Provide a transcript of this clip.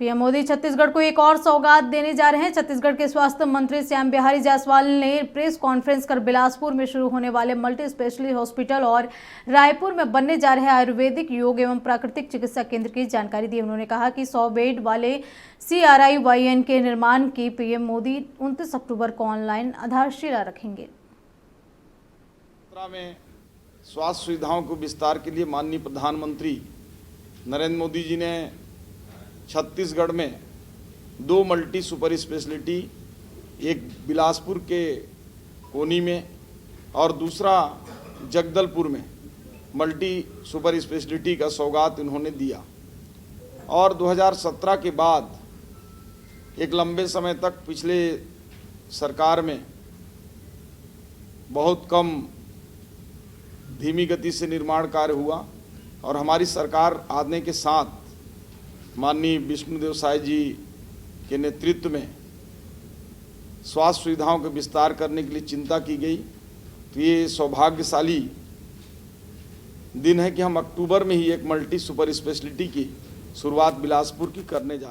PM Modi Chhattisgarh को एक और सौगात देने जा रहे हैं। छत्तीसगढ़ के स्वास्थ्य मंत्री श्याम बिहारी जायसवाल ने प्रेस कॉन्फ्रेंस कर बिलासपुर में शुरू होने वाले मल्टी स्पेशलिटी हॉस्पिटल और रायपुर में बनने जा रहे आयुर्वेदिक योग एवं प्राकृतिक चिकित्सा केंद्र की जानकारी दी। उन्होंने कहा कि 100 बेड वाले CRIYN के निर्माण की पीएम मोदी 29 अक्टूबर को ऑनलाइन आधारशिला रखेंगे। में स्वास्थ्य सुविधाओं को विस्तार के लिए माननीय प्रधानमंत्री नरेंद्र मोदी जी ने छत्तीसगढ़ में 2 मल्टी सुपर स्पेशलिटी, एक बिलासपुर के कोनी में और दूसरा जगदलपुर में मल्टी सुपर स्पेशलिटी का सौगात उन्होंने दिया। और 2017 के बाद एक लंबे समय तक पिछले सरकार में बहुत कम धीमी गति से निर्माण कार्य हुआ और हमारी सरकार आने के साथ माननीय विष्णुदेव साय जी के नेतृत्व में स्वास्थ्य सुविधाओं के विस्तार करने के लिए चिंता की गई। तो ये सौभाग्यशाली दिन है कि हम अक्टूबर में ही एक मल्टी सुपर स्पेशलिटी की शुरुआत बिलासपुर की करने जा रहे हैं।